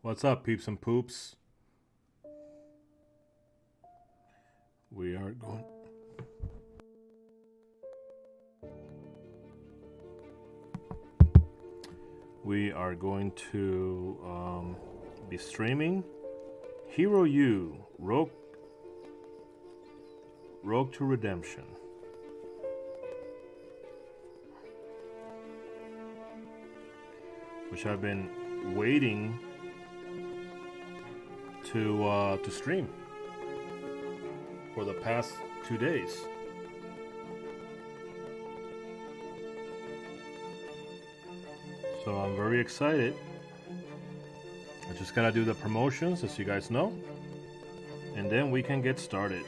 What's up, peeps and poops? We are going. We are going to be streaming Hero U Rogue to Redemption. Which I've been waiting to stream for the past 2 days. So I'm very excited. I just gotta do the promotions, as you guys know, and then we can get started.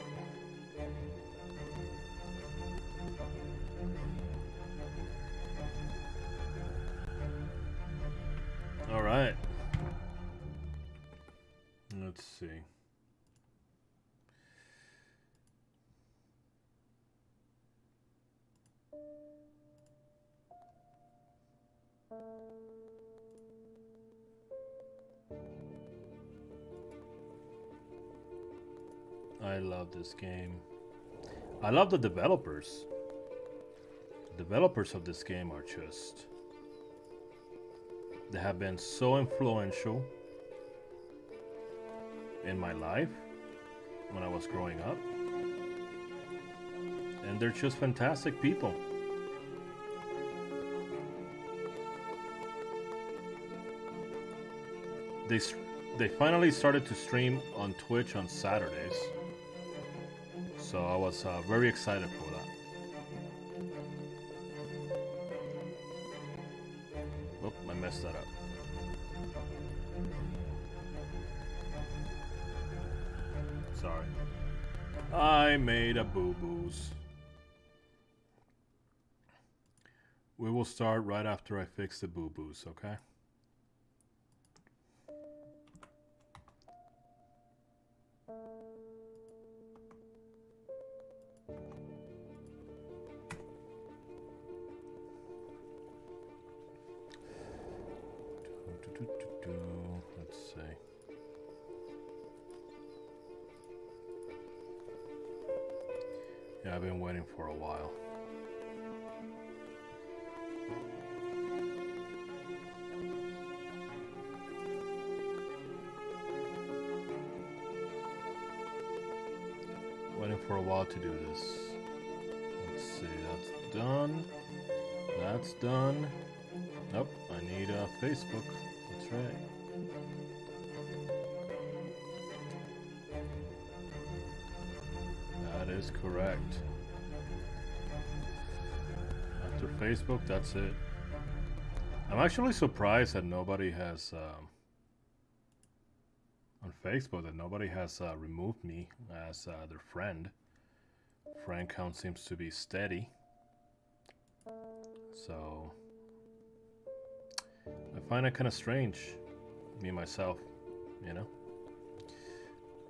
All right. Let's see. I love this game. I love the developers. The developers of this game are just... They have been so influential in my life when I was growing up. And they're just fantastic people. They finally started to stream on Twitch on Saturdays. So I was very excited for that. Oh, I messed that up. Sorry. I made a boo-boos. We will start right after I fix the boo-boos, okay? Let's see. Yeah, I've been waiting for a while. Waiting for a while to do this. Let's see, that's done. That's done. Nope, I need Facebook. That's right. That is correct. After Facebook, that's it. I'm actually surprised that nobody has on Facebook that nobody has removed me as their friend. Friend count seems to be steady. So I find it kind of strange, me myself, you know.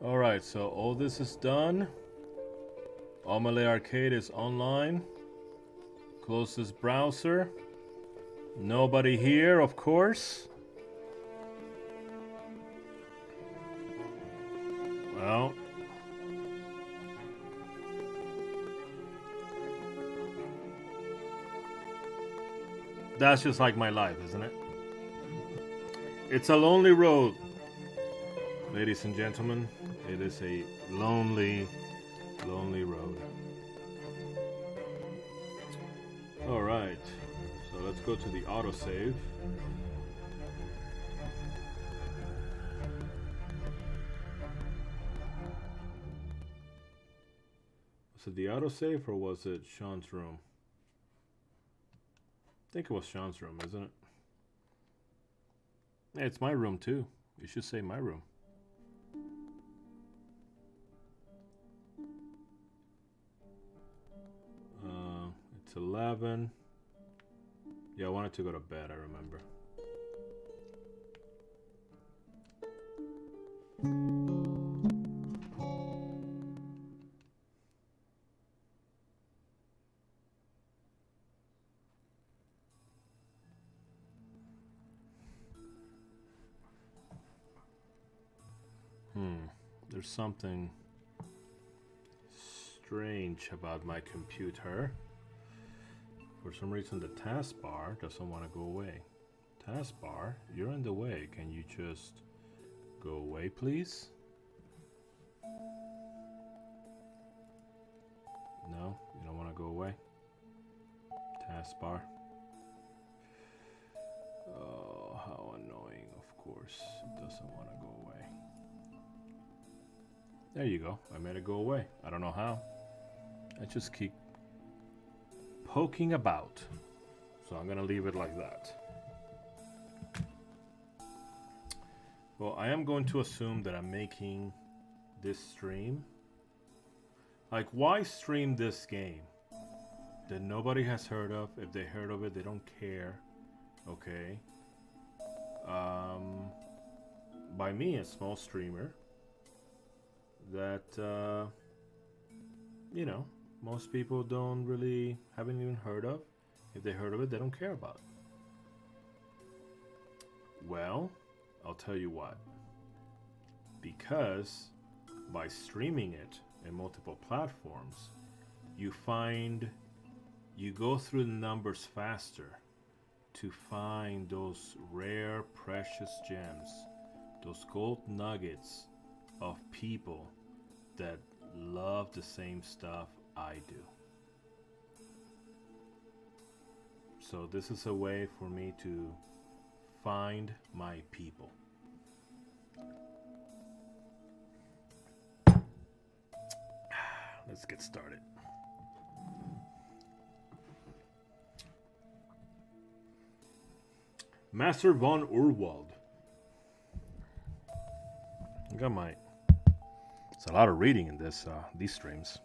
Alright, so all this is done. Omelette Arcade is online. Close this browser. Nobody here, of course. Well, that's just like my life, isn't it? It's a lonely road, ladies and gentlemen. It is a lonely, lonely road. All right, so let's go to the autosave. Was it the autosave or was it Sean's room? I think it was Sean's room, isn't it? Hey, it's my room too. You should say my room. It's 11. Yeah, I wanted to go to bed, I remember. There's something strange about my computer. For some reason the taskbar doesn't want to go away. Taskbar, you're in the way. Can you just go away, please? No, you don't want to go away. Taskbar. Oh, how annoying. Of course, it doesn't want to go away. There you go. I made it go away. I don't know how. I just keep poking about. So I'm going to leave it like that. Well, I am going to assume that I'm making this stream. Like, why stream this game that nobody has heard of? If they heard of it, they don't care. Okay. By me, a small streamer that, you know, most people haven't even heard of. If they heard of it, they don't care about it. Well, I'll tell you what. Because by streaming it in multiple platforms, you go through the numbers faster to find those rare, precious gems, those gold nuggets of people that love the same stuff I do. So this is a way for me to find my people. Let's get started. Master von Urwald. I got my. It's a lot of reading in these streams,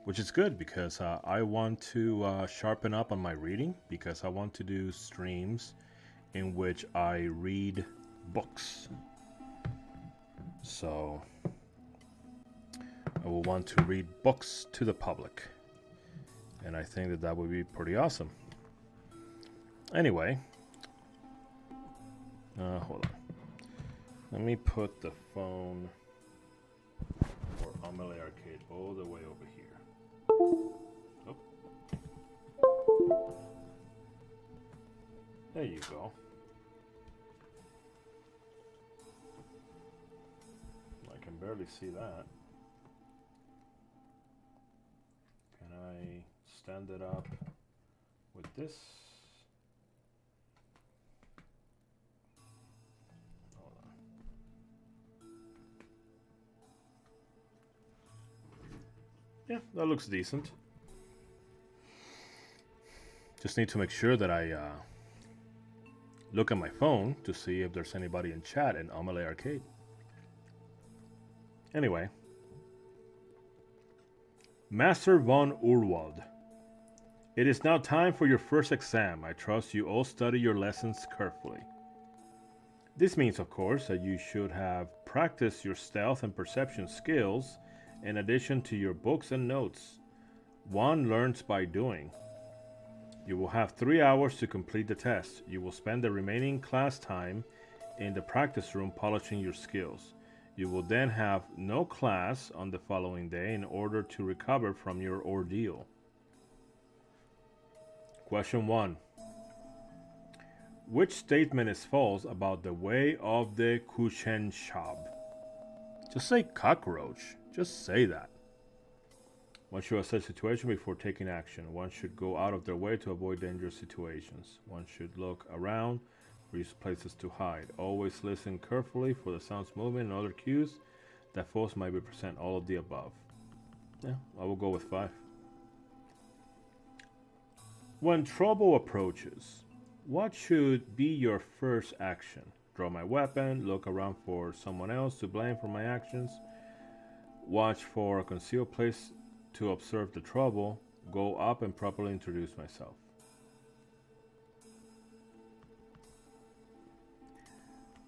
which is good because I want to sharpen up on my reading because I want to do streams in which I read books. So I will want to read books to the public, and I think that would be pretty awesome. Anyway, hold on. Let me put the phone for Amelie Arcade all the way over here. Oh. There you go. I can barely see that. Can I stand it up with this? Hold on. Yeah, that looks decent. Just need to make sure that I look at my phone to see if there's anybody in chat in Amelie Arcade. Anyway. Master von Urwald. It is now time for your first exam. I trust you all study your lessons carefully. This means, of course, that you should have practiced your stealth and perception skills in addition to your books and notes. One learns by doing. You will have 3 hours to complete the test. You will spend the remaining class time in the practice room polishing your skills. You will then have no class on the following day in order to recover from your ordeal. Question 1. Which statement is false about the way of the Kuchenshab? Just say cockroach. Just say that. One should assess the situation before taking action. One should go out of their way to avoid dangerous situations. One should look around for places to hide. Always listen carefully for the sounds, movement, and other cues that foes might represent. All of the above. Yeah, I will go with 5. When trouble approaches, what should be your first action? Draw my weapon, look around for someone else to blame for my actions, watch for a concealed place to observe the trouble, go up and properly introduce myself.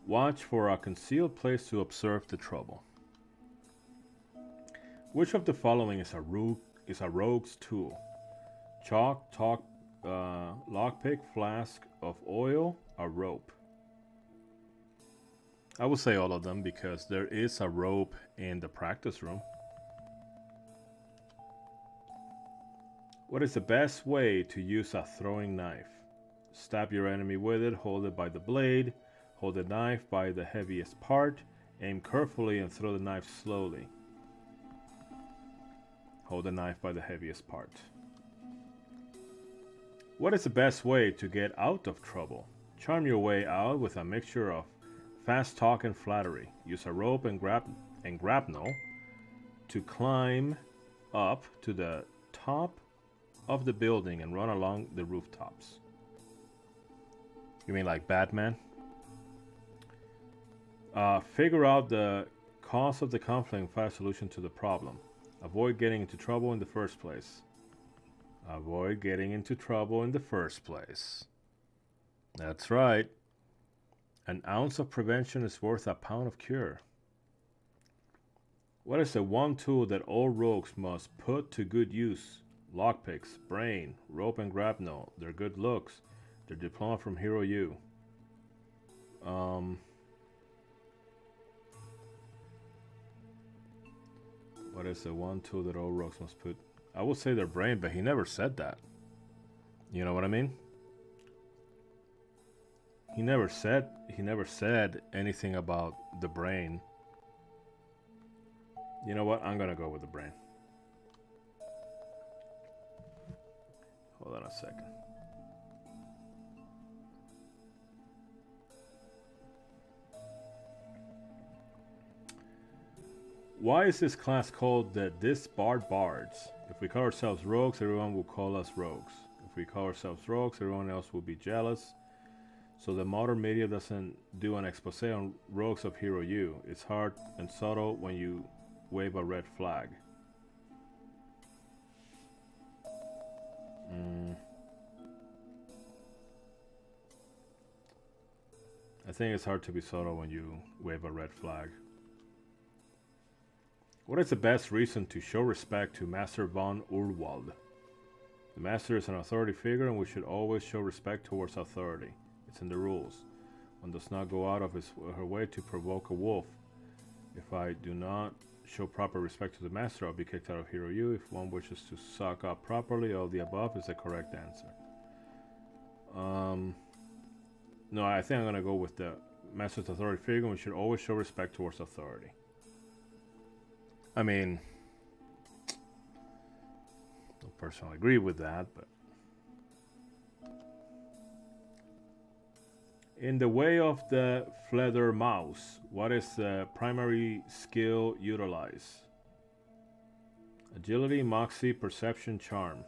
Watch for a concealed place to observe the trouble. Which of the following is a rogue's tool? Chalk, lockpick, flask of oil, a rope. I would say all of them because there is a rope in the practice room. What is the best way to use a throwing knife? Stab your enemy with it, hold it by the blade, hold the knife by the heaviest part, aim carefully and throw the knife slowly. Hold the knife by the heaviest part. What is the best way to get out of trouble? Charm your way out with a mixture of fast talk and flattery. Use a rope and grapnel to climb up to the top of the building and run along the rooftops. You mean like Batman? Figure out the cause of the conflict and find a solution to the problem. Avoid getting into trouble in the first place. Avoid getting into trouble in the first place. That's right. An ounce of prevention is worth a pound of cure. What is the one tool that all rogues must put to good use? Lockpicks, brain, rope and grapnel, their good looks, their diploma from Hero U. What is the one tool that all rogues must put? I would say their brain, but he never said that. You know what I mean? He never said anything about the brain. You know what? I'm gonna go with the brain. Hold on a second. Why is this class called the Disbarred Bards? If we call ourselves rogues, everyone will call us rogues. If we call ourselves rogues, everyone else will be jealous. So the modern media doesn't do an expose on rogues of Hero U. It's hard and subtle when you wave a red flag. I think it's hard to be subtle when you wave a red flag. What is the best reason to show respect to Master von Urwald? The Master is an authority figure and we should always show respect towards authority. It's in the rules. One does not go out of her way to provoke a wolf. If I do not show proper respect to the Master, I'll be kicked out of Hero U. If one wishes to suck up properly, all the above is the correct answer. No, I think I'm going to go with the Master's authority figure and we should always show respect towards authority. I mean, I don't personally agree with that, but in the way of the Feather Mouse, what is the primary skill utilized? Agility, Moxie, Perception, Charm.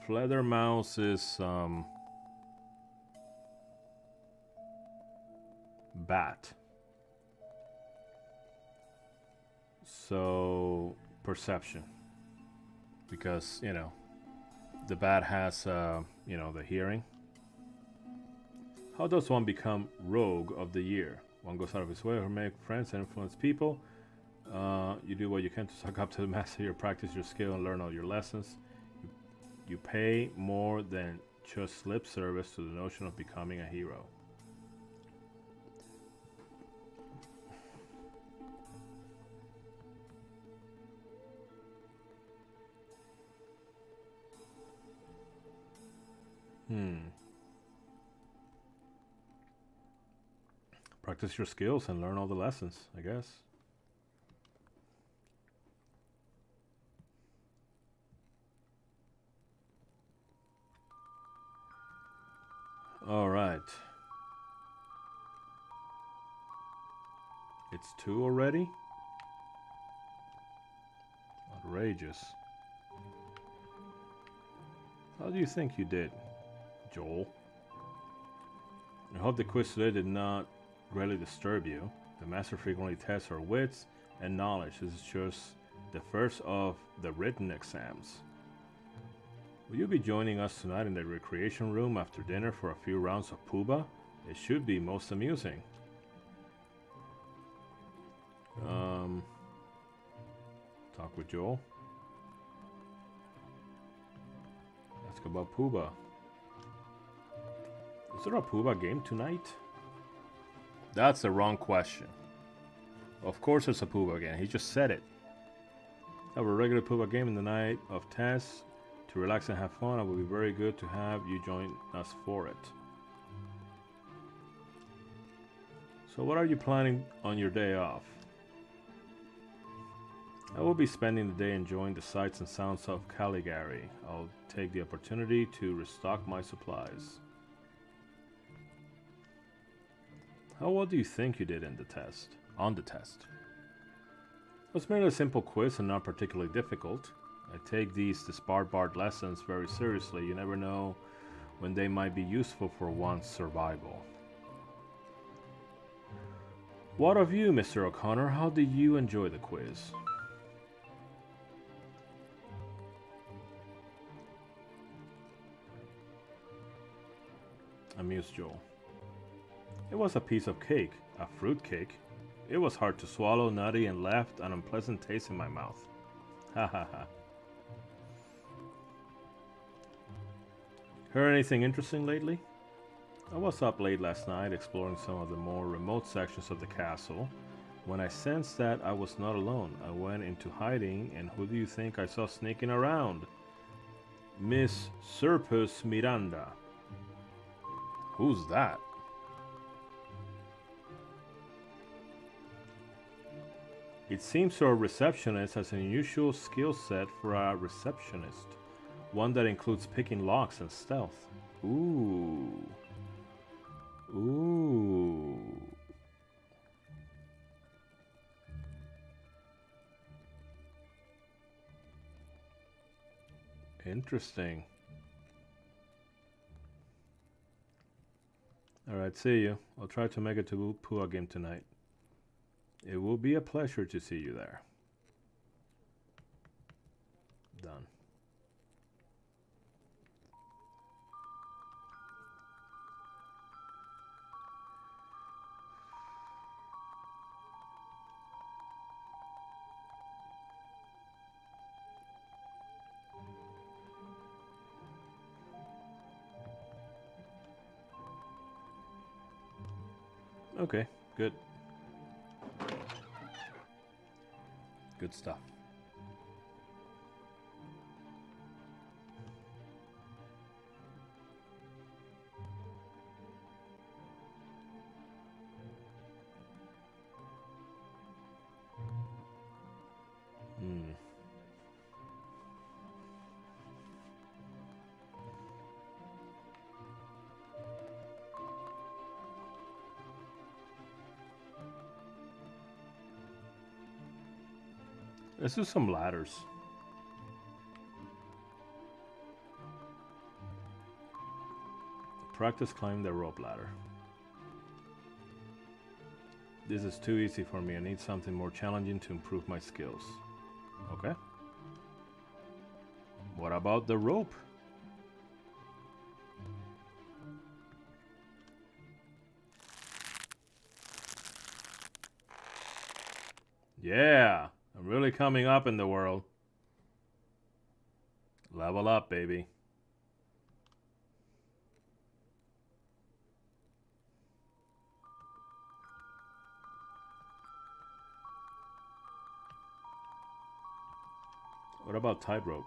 Feather Mouse is Bat. So, perception. Because, you know, the bat has, you know, the hearing. How does one become Rogue of the Year? One goes out of his way to make friends and influence people. You do what you can to suck up to the master here, practice your skill and learn all your lessons. You pay more than just lip service to the notion of becoming a hero. Practice your skills and learn all the lessons, I guess. All right. It's 2 already? Outrageous. How do you think you did, Joel? I hope the quiz today did not greatly disturb you. The master frequently tests our wits and knowledge. This is just the first of the written exams. Will you be joining us tonight in the recreation room after dinner for a few rounds of Puba? It should be most amusing. Talk with Joel. Ask about Puba. Is there a Pooba game tonight? That's the wrong question. Of course there's a Pooba game. He just said it. Have a regular Pooba game in the night of tests to relax and have fun. It would be very good to have you join us for it. So what are you planning on your day off? I will be spending the day enjoying the sights and sounds of Caligari. I'll take the opportunity to restock my supplies. How well do you think you did in the test? On the test? It was merely a simple quiz and not particularly difficult. I take these disbarred lessons very seriously. You never know when they might be useful for one's survival. What of you, Mr. O'Connor? How did you enjoy the quiz? Amused Joel. It was a piece of cake, a fruit cake. It was hard to swallow, nutty, and left an unpleasant taste in my mouth. Ha ha ha. Heard anything interesting lately? I was up late last night exploring some of the more remote sections of the castle. When I sensed that I was not alone, I went into hiding, and who do you think I saw sneaking around? Miss Serpus Miranda. Who's that? It seems our receptionist has an unusual skill set for a receptionist. One that includes picking locks and stealth. Ooh. Ooh. Interesting. Alright, see you. I'll try to make it to Pua game tonight. It will be a pleasure to see you there. Done. Okay, good. Good stuff. Let's do some ladders. Practice climbing the rope ladder. This is too easy for me. I need something more challenging to improve my skills. Okay. What about the rope? Yeah, I'm really coming up in the world. Level up, baby. What about tightrope?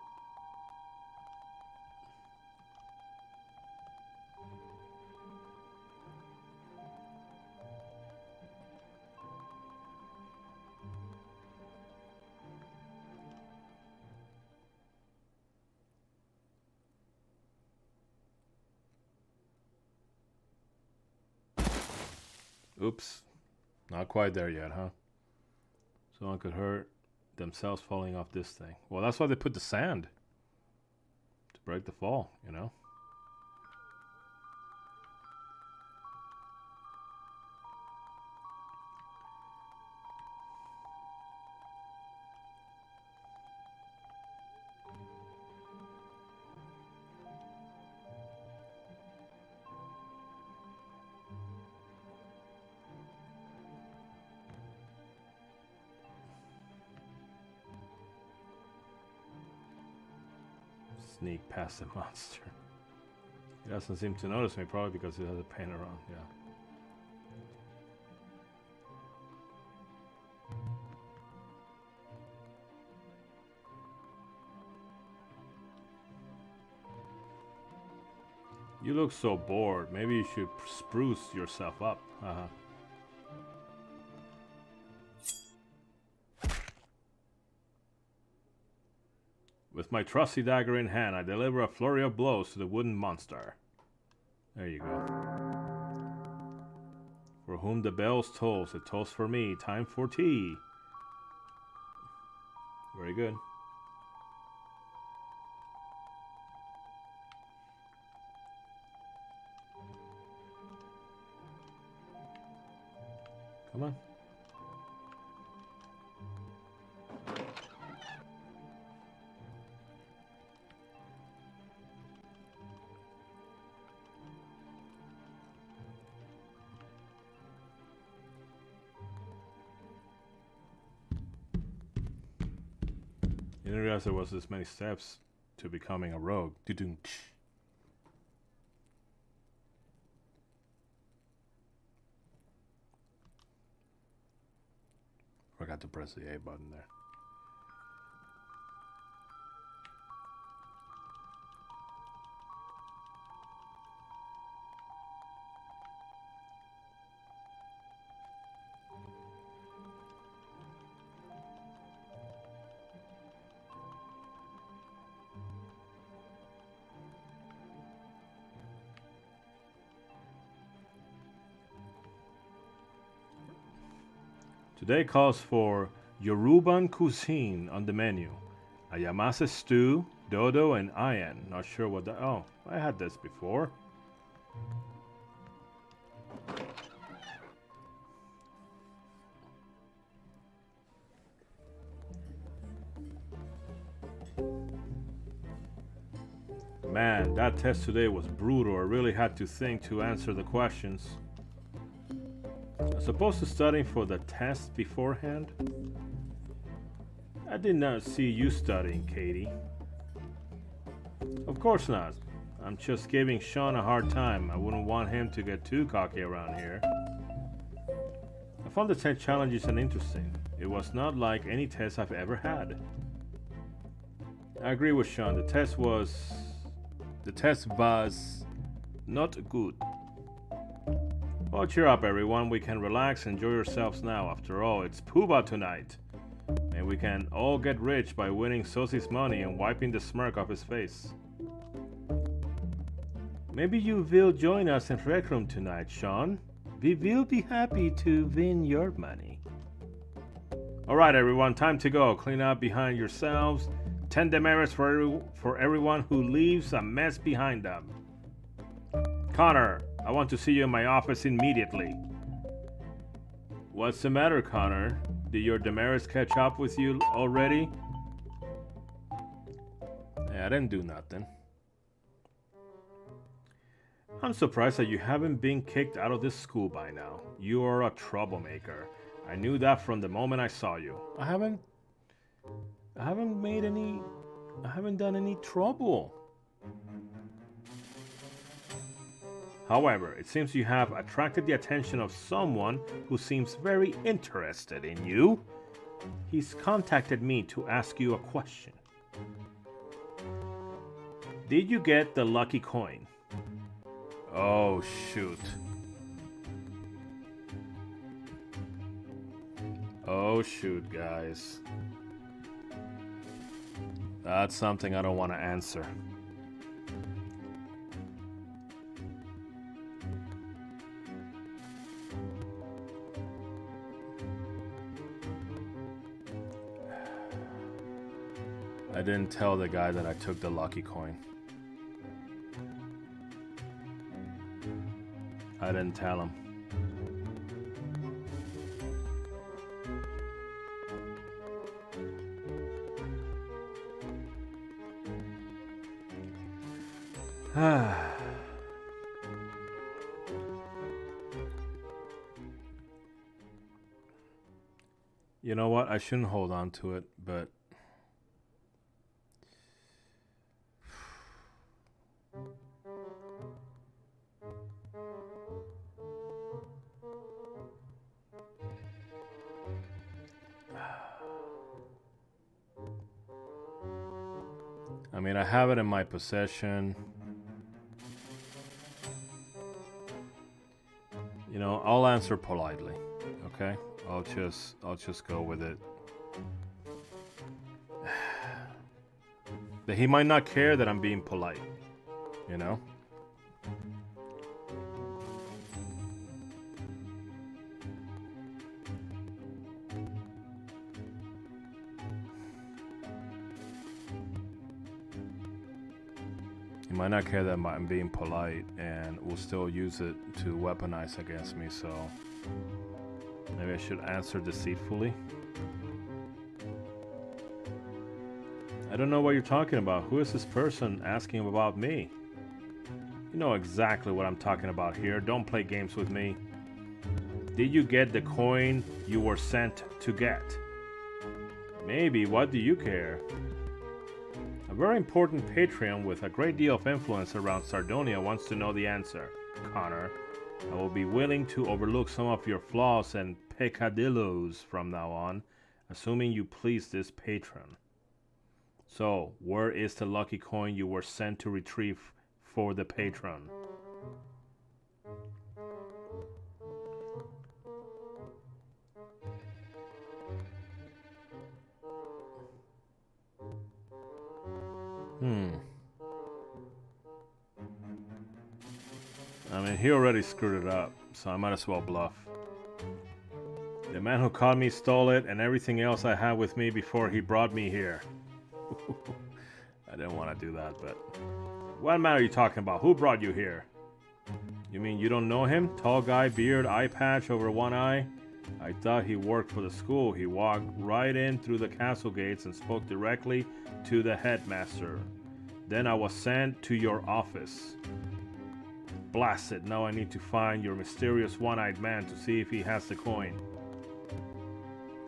Oops. Not quite there yet, huh? Someone could hurt themselves falling off this thing. Well, that's why they put the sand. To break the fall, you know? Sneak past the monster. He doesn't seem to notice me, probably because he has a pen around, yeah. You look so bored. Maybe you should spruce yourself up. With my trusty dagger in hand, I deliver a flurry of blows to the wooden monster. There you go. For whom the bells tolls, it tolls for me. Time for tea. Very good. Come on. You didn't realize there was this many steps to becoming a rogue. DUNG. Forgot to press the A button there. Today calls for Yoruban cuisine on the menu. Ayamase stew, dodo, and ayan. Not sure what that... Oh, I had this before. Man, that test today was brutal. I really had to think to answer the questions. As opposed to studying for the test beforehand. I did not see you studying, Katie. Of course not. I'm just giving Sean a hard time. I wouldn't want him to get too cocky around here. I found the test challenges interesting. It was not like any test I've ever had. I agree with Sean. The test was not good. Well, cheer up, everyone. We can relax, enjoy yourselves now. After all, it's Poobah tonight. And we can all get rich by winning Sosi's money and wiping the smirk off his face. Maybe you will join us in Rec Room tonight, Sean. We will be happy to win your money. Alright, everyone. Time to go. Clean up behind yourselves. 10 demerits for everyone who leaves a mess behind them. Connor, I want to see you in my office immediately. What's the matter, Connor? Did your demerits catch up with you already? I didn't do nothing. I'm surprised that you haven't been kicked out of this school by now. You are a troublemaker. I knew that from the moment I saw you. I haven't done any trouble. However, it seems you have attracted the attention of someone who seems very interested in you. He's contacted me to ask you a question. Did you get the lucky coin? Oh, shoot. Oh, shoot, guys. That's something I don't want to answer. I didn't tell the guy that I took the lucky coin. I didn't tell him. You know what? I shouldn't hold on to it, but I mean, I have it in my possession. You know, I'll answer politely. Okay? I'll just go with it. He might not care that I'm being polite, you know? He might not care that I'm being polite and will still use it to weaponize against me, so maybe I should answer deceitfully. I don't know what you're talking about. Who is this person asking about me? You know exactly what I'm talking about here. Don't play games with me. Did you get the coin you were sent to get? Maybe. What do you care? A very important Patreon with a great deal of influence around Sardonia wants to know the answer. Connor, I will be willing to overlook some of your flaws and peccadillos from now on, assuming you please this patron. So, where is the lucky coin you were sent to retrieve for the patron? I mean, he already screwed it up, so I might as well bluff. The man who caught me stole it and everything else I had with me before he brought me here. I didn't want to do that, but... What man are you talking about? Who brought you here? You mean you don't know him? Tall guy, beard, eye patch over one eye? I thought he worked for the school. He walked right in through the castle gates and spoke directly to the headmaster. Then I was sent to your office. Blast it, now I need to find your mysterious one-eyed man to see if he has the coin.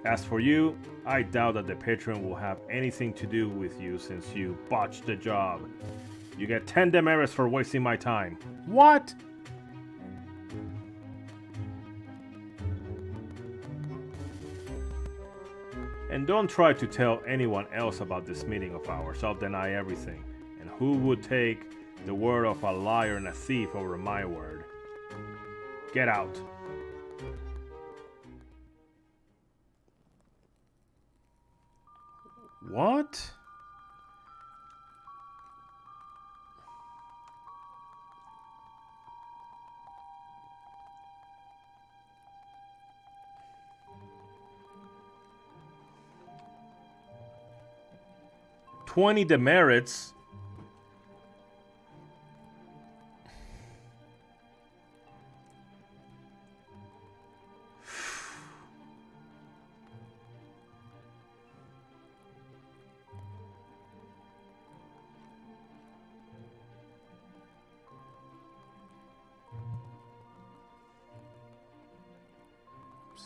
As for you, I doubt that the patron will have anything to do with you since you botched the job. You get 10 demerits for wasting my time. What? And don't try to tell anyone else about this meeting of ours. I'll deny everything. And who would take the word of a liar and a thief over my word? Get out. What? $20 demerits.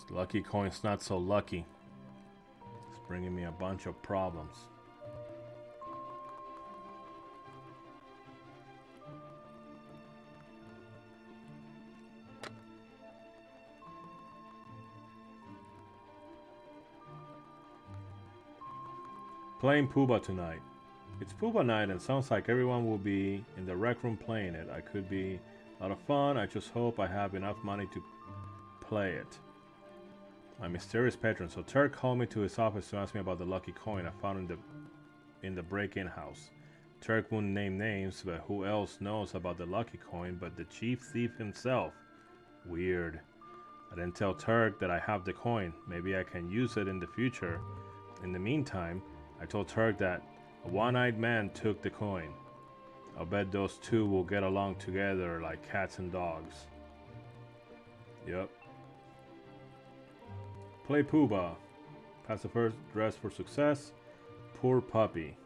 Lucky coin's not so lucky. It's bringing me a bunch of problems. Playing Pooba tonight. It's Pooba night and sounds like everyone will be in the rec room playing it. I could be a lot of fun. I just hope I have enough money to play it. My mysterious patron. So Turk called me to his office to ask me about the lucky coin I found in the break-in house. Turk wouldn't name names, but who else knows about the lucky coin but the chief thief himself? Weird. I didn't tell Turk that I have the coin. Maybe I can use it in the future. In the meantime, I told Turk that a one-eyed man took the coin. I'll bet those two will get along together like cats and dogs. Yep. Play Pooba. Pass the first dress for success. Poor puppy.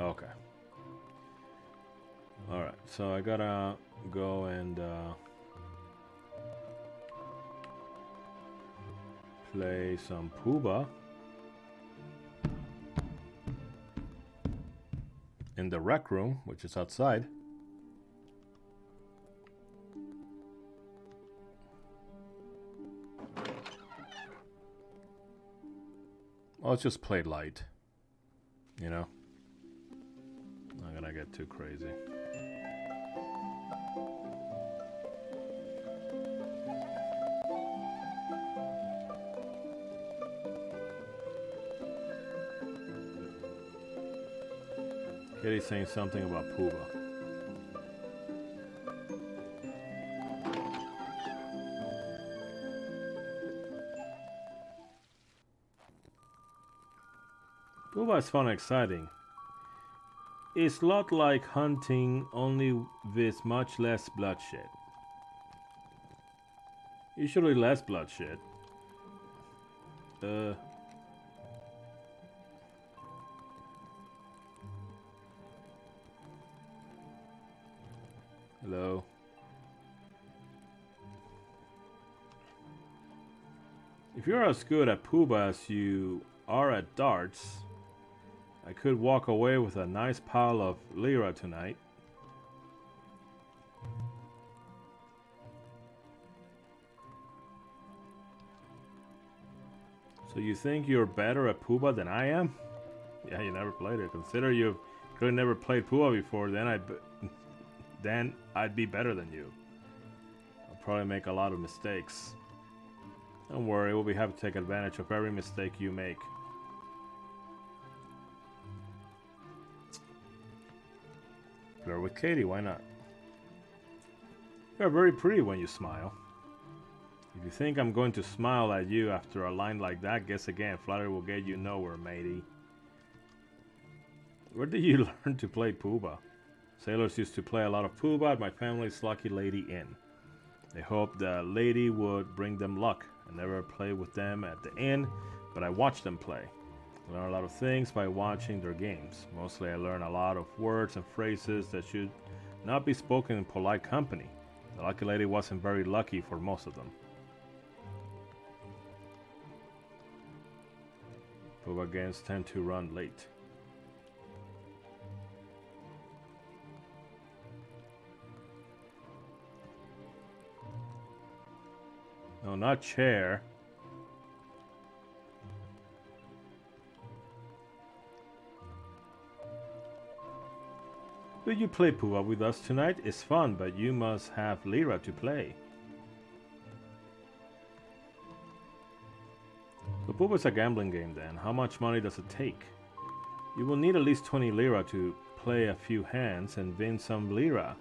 Okay. Alright, so I gotta go and play some Pooba in the rec room, which is outside. I'll just play light. You know? Not gonna get too crazy. Kitty's saying something about Pooba. Pooba is fun and exciting. It's a lot like hunting, only with much less bloodshed. Usually less bloodshed. Hello. If you're as good at Pooba as you are at darts, I could walk away with a nice pile of lira tonight. So you think you're better at Pooba than I am? Yeah, you never played it. Consider you could have never played Pooba before, then I'd be better than you. I'll probably make a lot of mistakes. Don't worry, we'll be happy to take advantage of every mistake you make. Flirt with Katie, why not? You're very pretty when you smile. If you think I'm going to smile at you after a line like that, guess again. Flattery will get you nowhere, matey. Where did you learn to play Pooba? Sailors used to play a lot of Pooba at my family's Lucky Lady Inn. They hoped the lady would bring them luck. I never played with them at the inn, but I watched them play. I learned a lot of things by watching their games. Mostly I learned a lot of words and phrases that should not be spoken in polite company. The Lucky Lady wasn't very lucky for most of them. Pooba games tend to run late. No, not chair. Will you play Pooba with us tonight? It's fun, but you must have lira to play. So Pooba's a gambling game then. How much money does it take? You will need at least 20 lira to play a few hands and win some lira.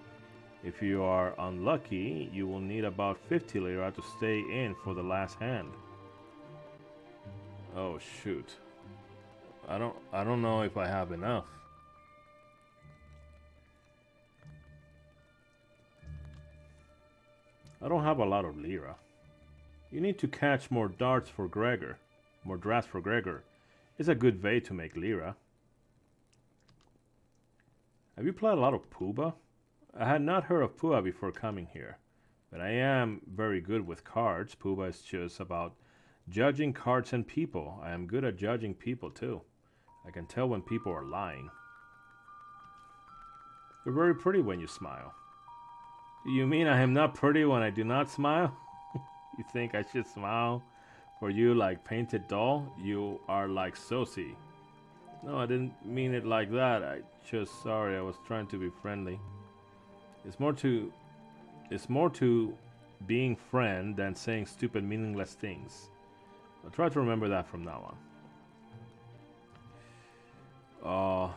If you are unlucky, you will need about 50 lira to stay in for the last hand. Oh shoot. I don't know if I have enough. I don't have a lot of lira. You need to catch more darts for Gregor. More drafts for Gregor. It's a good way to make lira. Have you played a lot of Pooba? I had not heard of Pooba before coming here, but I am very good with cards. Pooba is just about judging cards and people. I am good at judging people too. I can tell when people are lying. You're very pretty when you smile. Do you mean I am not pretty when I do not smile? You think I should smile for you like painted doll? You are like Sosie. No, I didn't mean it like that. Sorry, I was trying to be friendly. It's more to being friend than saying stupid meaningless things. I'll try to remember that from now on.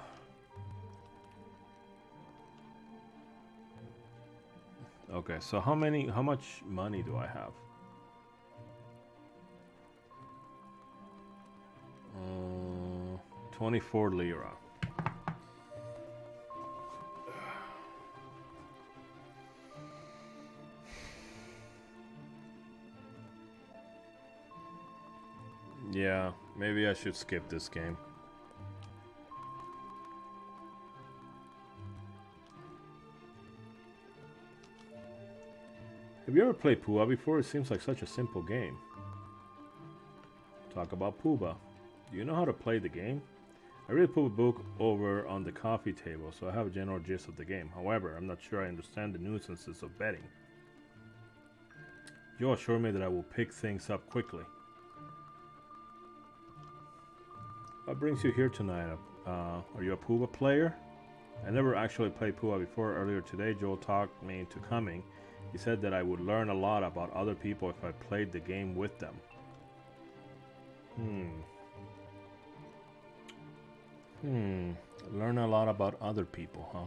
Okay, so how much money do I have? 24 lira. Yeah, maybe I should skip this game. Have you ever played Pooba before? It seems like such a simple game. Talk about Pooba. Do you know how to play the game? I read the Pooba book over on the coffee table, so I have a general gist of the game. However, I'm not sure I understand the nuisances of betting. You assure me that I will pick things up quickly. What brings you here tonight? Are you a Pooba player? I never actually played Pooba before. Earlier today, Joel talked me into coming. He said that I would learn a lot about other people if I played the game with them. Learn a lot about other people, huh?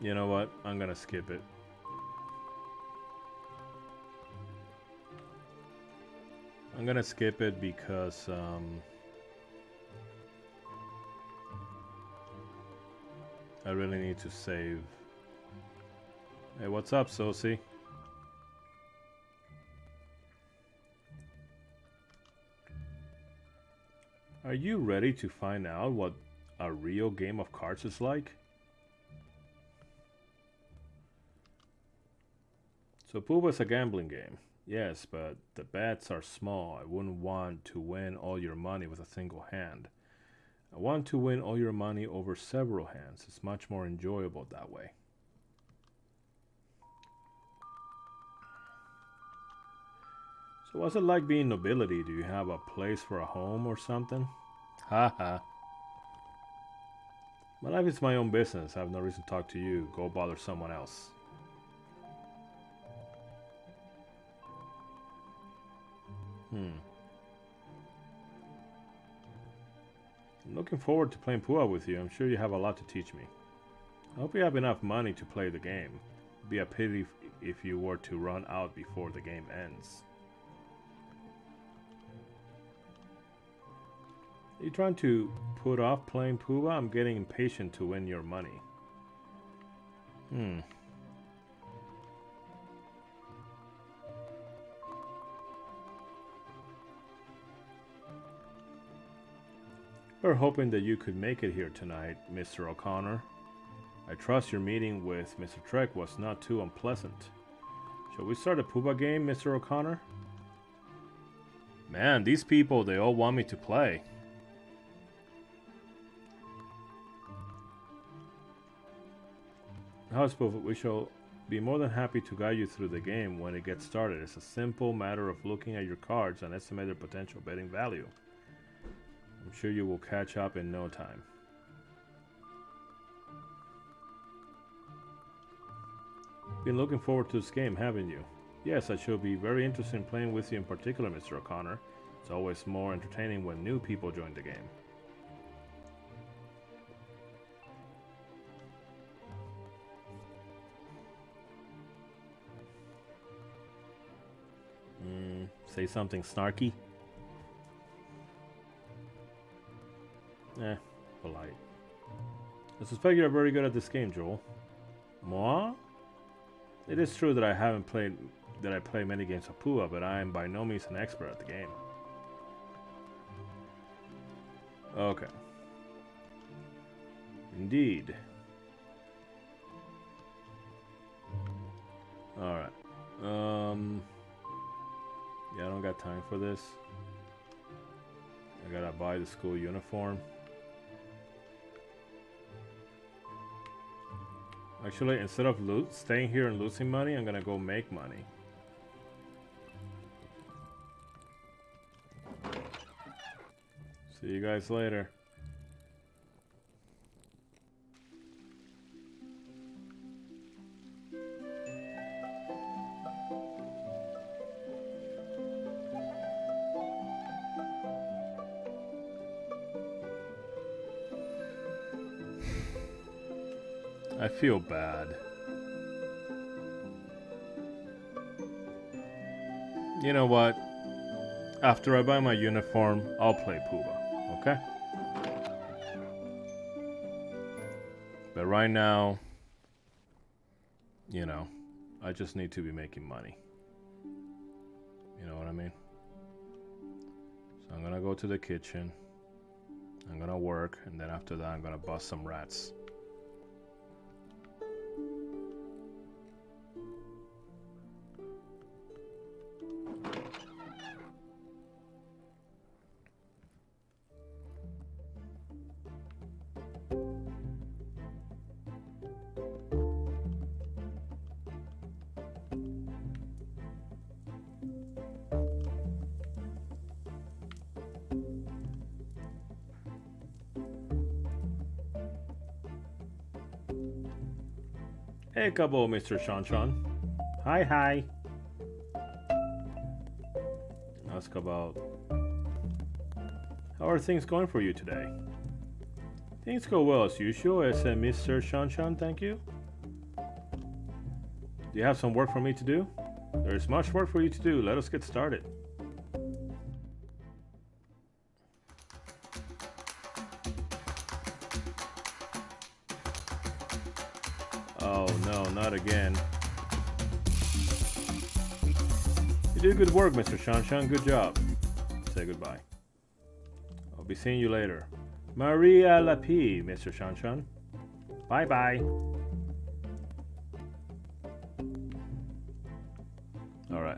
You know what? I'm gonna skip it. I'm gonna skip it because I really need to save. Hey, what's up, Sosi? Are you ready to find out what a real game of cards is like? So Pooba is a gambling game. Yes, but the bets are small. I wouldn't want to win all your money with a single hand. I want to win all your money over several hands. It's much more enjoyable that way. So what's it like being nobility? Do you have a place for a home or something? Haha. My life is my own business. I have no reason to talk to you. Go bother someone else. I'm looking forward to playing Pua with you. I'm sure you have a lot to teach me. I hope you have enough money to play the game. It'd be a pity if you were to run out before the game ends. Are you trying to put off playing Pua? I'm getting impatient to win your money. We're hoping that you could make it here tonight, Mr. O'Connor. I trust your meeting with Mr. Trek was not too unpleasant. Shall we start a Pooba game, Mr. O'Connor? Man, these people, they all want me to play. House, we shall be more than happy to guide you through the game when it gets started. It's a simple matter of looking at your cards and estimate their potential betting value. I'm sure you will catch up in no time. Been looking forward to this game, haven't you? Yes, I shall be very interested in playing with you in particular, Mr. O'Connor. It's always more entertaining when new people join the game. Say something snarky? Polite. I suspect you're very good at this game, Joel. Moi? It is true that I play many games of Pua, but I am by no means an expert at the game. Okay. Indeed. Alright. Yeah, I don't got time for this. I gotta buy the school uniform. Actually, instead of staying here and losing money, I'm gonna go make money. See you guys later. I feel bad. You know what? After I buy my uniform, I'll play Pooba, okay? But right now, you know, I just need to be making money. You know what I mean? So I'm gonna go to the kitchen. I'm gonna work, and then after that, I'm gonna bust some rats. Hey, couple, Mr. Shanshan. Hi, hi. Ask about how are things going for you today? Things go well as usual, I said Mr. Shanshan, thank you. Do you have some work for me to do? There's much work for you to do. Let us get started. Oh no, not again. You did good work, Mr. Shanshan. Good job. Say goodbye. I'll be seeing you later. Maria Lapi, Mr. Shanshan. Bye bye. Alright.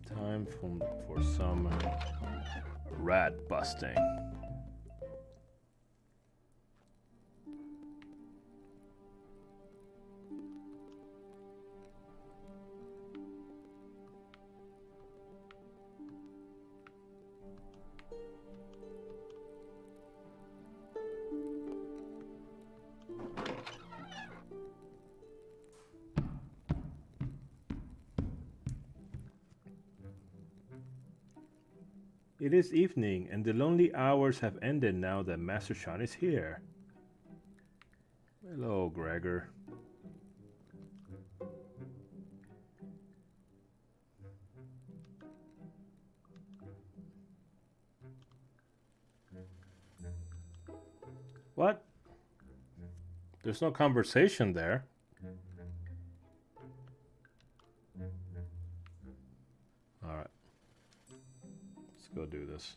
Time for some rat busting. It is evening, and the lonely hours have ended now that Master Shan is here. Hello, Gregor. What? There's no conversation there. Alright. Let's go do this.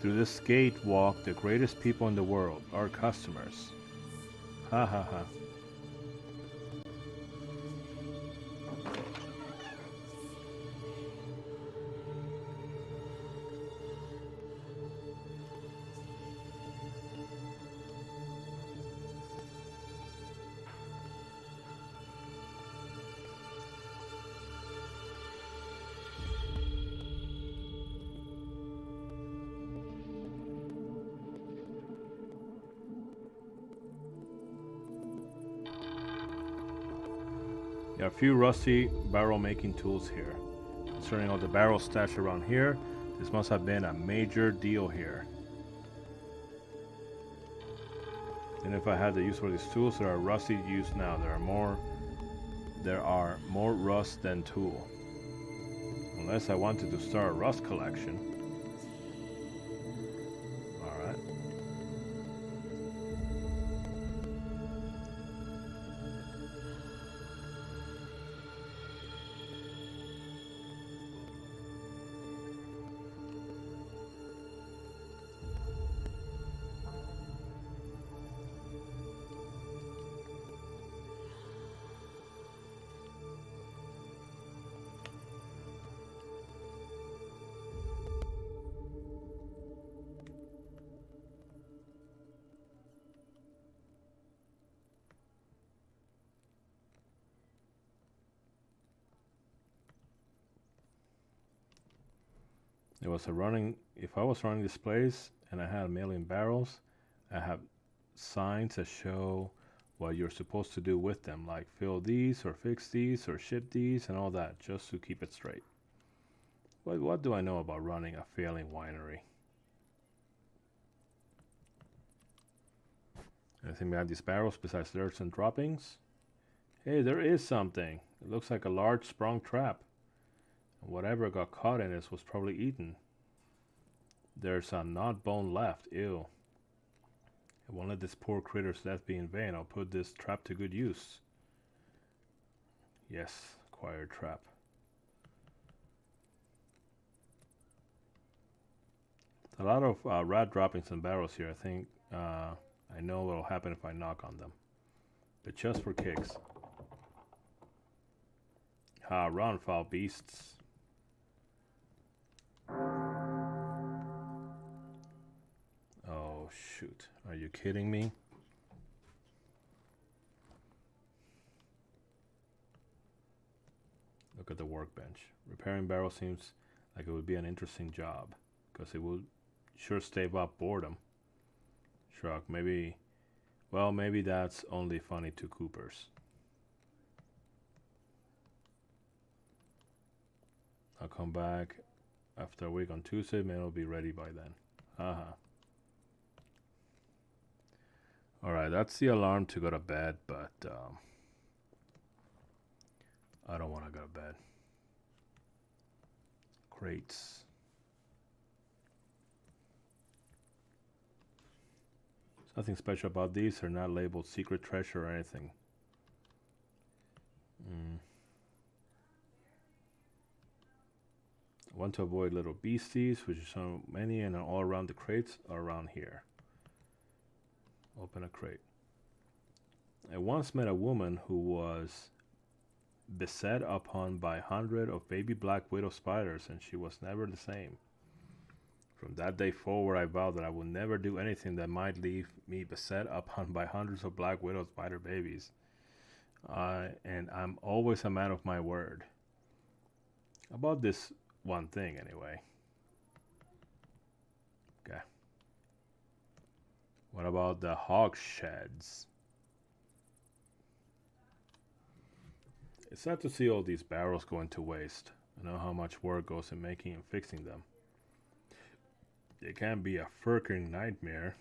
Through this gate walk the greatest people in the world, our customers. Ha ha ha. There are a few rusty barrel making tools here. Concerning all the barrels stashed around here, this must have been a major deal here. And if I had the use for these tools that are rusty used now, there are more rust than tool. Unless I wanted to start a rust collection. Alright. It was a running. If I was running this place and I had a million barrels, I have signs that show what you're supposed to do with them, like fill these or fix these or ship these and all that, just to keep it straight. What do I know about running a failing winery? Anything behind these barrels besides dirt and droppings? Hey, there is something. It looks like a large sprung trap. Whatever got caught in this was probably eaten. There's a knot bone left. Ew. I won't let this poor critter's death be in vain. I'll put this trap to good use. Yes, acquired trap. A lot of rat droppings and barrels here. I think I know what will happen if I knock on them. But just for kicks. Ha, run, foul beasts. Oh, shoot. Are you kidding me? Look at the workbench. Repairing barrels seems like it would be an interesting job, because it would sure stave off boredom. Shrug, maybe, well, maybe that's only funny to Coopers. I'll come back after a week on Tuesday. Maybe it'll be ready by then. Haha. Alright, that's the alarm to go to bed, but I don't want to go to bed. Crates. There's nothing special about these. They're not labeled secret treasure or anything. I want to avoid little beasties, which are so many, and all around the crates are around here. Open a crate. I once met a woman who was beset upon by hundreds of baby black widow spiders, and she was never the same. From that day forward, I vowed that I would never do anything that might leave me beset upon by hundreds of black widow spider babies. And I'm always a man of my word. About this one thing, anyway. Okay. What about the hog sheds? It's sad to see all these barrels going to waste. I know how much work goes in making and fixing them. It can be a freaking nightmare.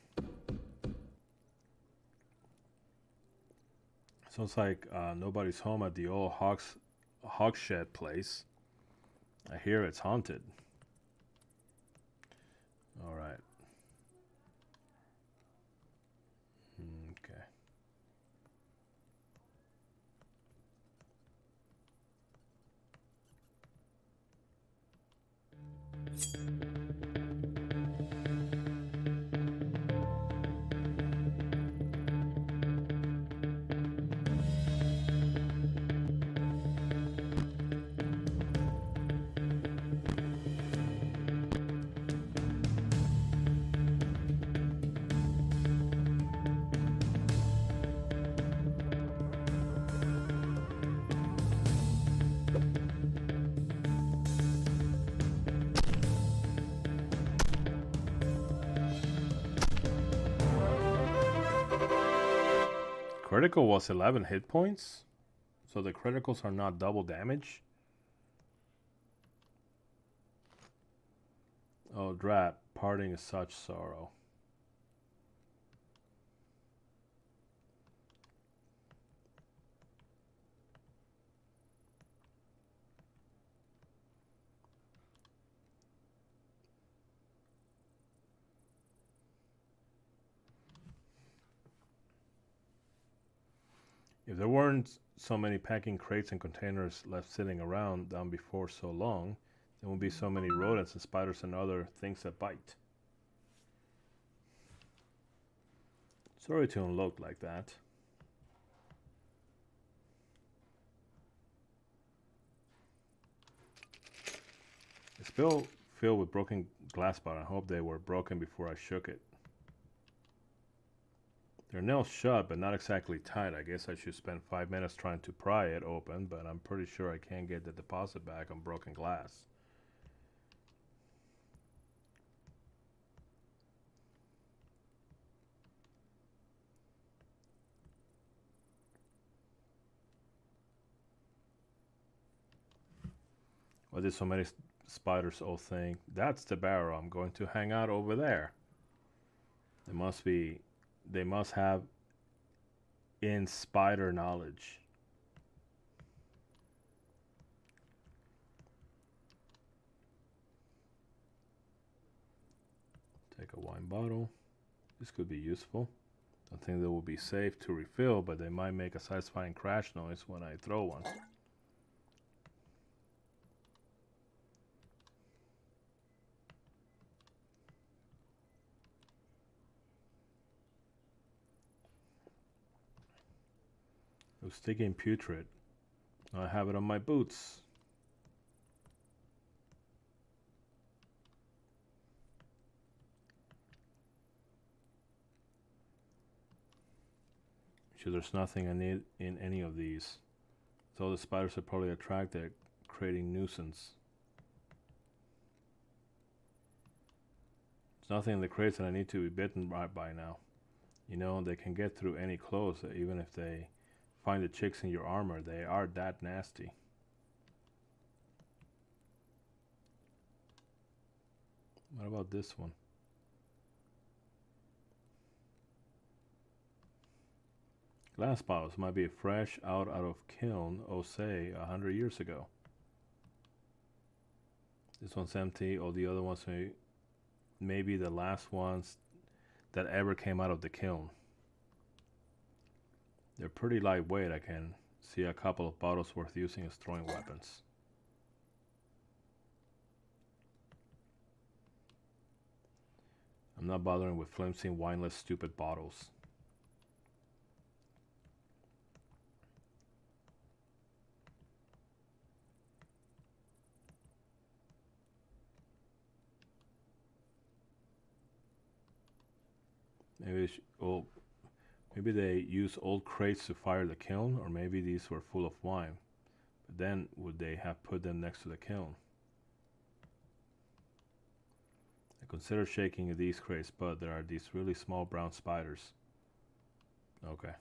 Sounds like nobody's home at the old hog shed place. I hear it's haunted. All right. Okay. Critical was 11 hit points, so the criticals are not double damage. Oh, drat, parting is such sorrow. If there weren't so many packing crates and containers left sitting around down before so long, there won't be so many rodents and spiders and other things that bite. Sorry to unload like that. It's still filled with broken glass, but I hope they were broken before I shook it. They're nailed shut, but not exactly tight. I guess I should spend 5 minutes trying to pry it open, but I'm pretty sure I can't get the deposit back on broken glass. Why did so many spiders all think that's the barrel? I'm going to hang out over there. They must have in spider knowledge. Take a wine bottle. This could be useful. I think they will be safe to refill, but they might make a satisfying crash noise when I throw one. It was sticky and putrid. I have it on my boots. Sure, there's nothing I need in any of these. So the spiders are probably attracted, creating nuisance. There's nothing in the crates that I need to be bitten by now. You know, they can get through any clothes, even if they find the chicks in your armor. They are that nasty. What about this one? Glass bottles might be fresh out of kiln, oh say, 100 years ago. This one's empty. All the other ones may be the last ones that ever came out of the kiln. They're pretty lightweight. I can see a couple of bottles worth using as throwing weapons. I'm not bothering with flimsy, wineless, stupid bottles. Maybe they use old crates to fire the kiln, or maybe these were full of wine. But then would they have put them next to the kiln? I consider shaking these crates, but there are these really small brown spiders. Okay.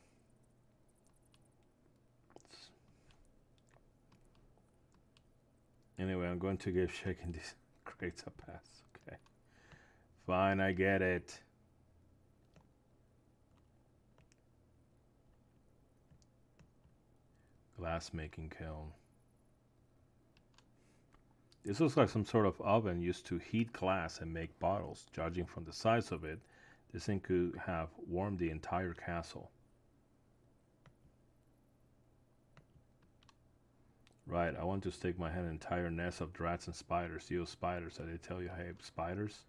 Anyway, I'm going to give shaking these crates a pass. Okay. Fine, I get it. Glass making kiln. This looks like some sort of oven used to heat glass and make bottles. Judging from the size of it, this thing could have warmed the entire castle. Right, I want to stick my head in an entire nest of drats and spiders. You spiders, I did tell you I hate spiders.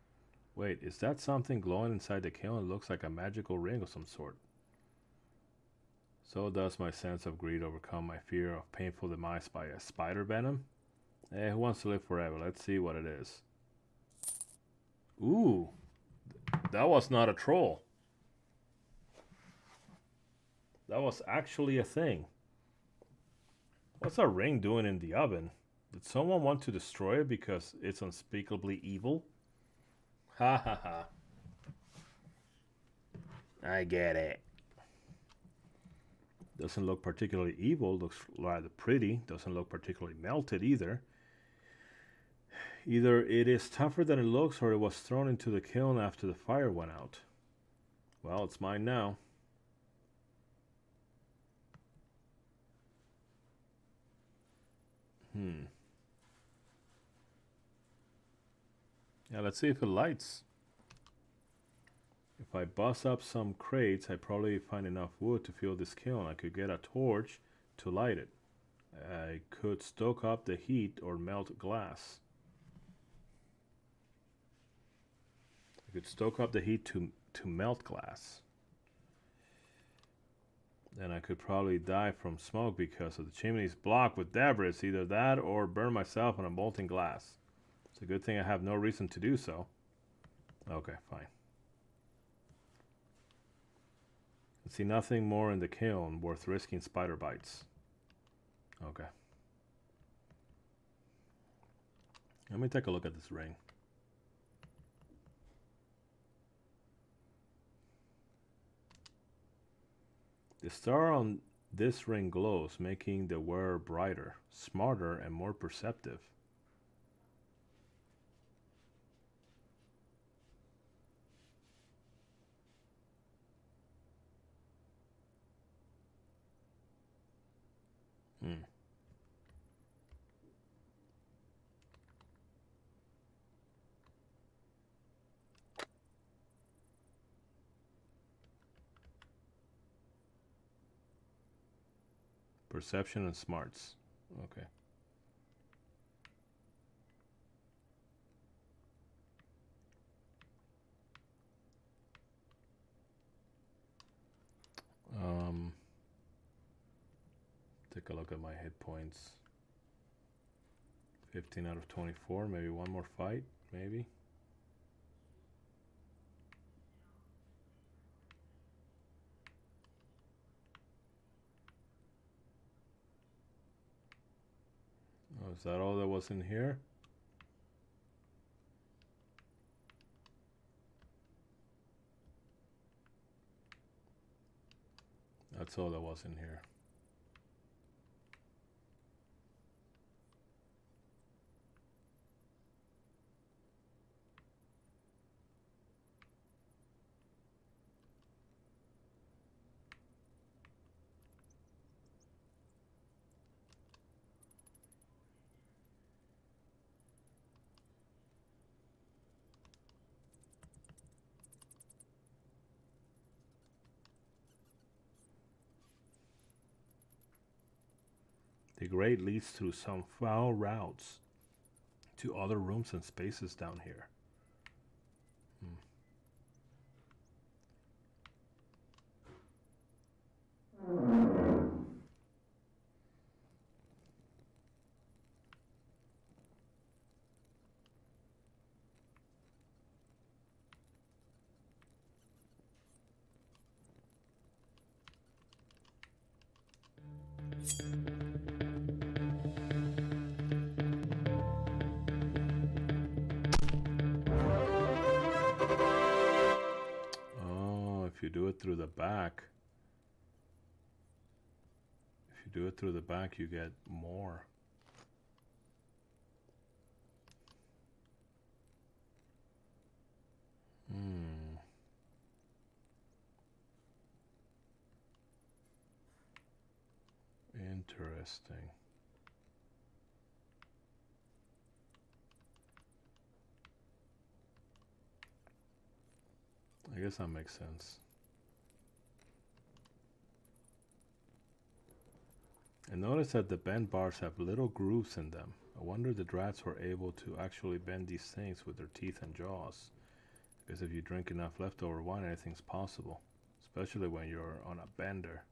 Wait, is that something glowing inside the kiln? It looks like a magical ring of some sort. So does my sense of greed overcome my fear of painful demise by a spider venom? Who wants to live forever? Let's see what it is. Ooh, that was not a troll. That was actually a thing. What's a ring doing in the oven? Did someone want to destroy it because it's unspeakably evil? Ha ha ha. I get it. Doesn't look particularly evil, looks rather pretty. Doesn't look particularly melted either. Either it is tougher than it looks or it was thrown into the kiln after the fire went out. Well, it's mine now. Yeah, let's see if it lights. If I bust up some crates, I probably find enough wood to fuel this kiln. I could get a torch to light it. I could stoke up the heat or melt glass. I could stoke up the heat to melt glass. Then I could probably die from smoke because of the chimney's blocked with debris. Either that or burn myself on a molten glass. It's a good thing I have no reason to do so. Okay, fine. I see nothing more in the kiln worth risking spider bites. Okay. Let me take a look at this ring. The star on this ring glows, making the wearer brighter, smarter, and more perceptive. Hmm. Perception and smarts. Okay. Take a look at my hit points. 15 out of 24. Maybe one more fight. Maybe. Oh, is that all that was in here? That's all that was in here. The grate leads through some foul routes to other rooms and spaces down here. Oh, if you do it through the back. If you do it through the back, you get more. Interesting. I guess that makes sense. And notice that the bend bars have little grooves in them. I wonder the rats were able to actually bend these things with their teeth and jaws. Because if you drink enough leftover wine, anything's possible. Especially when you're on a bender.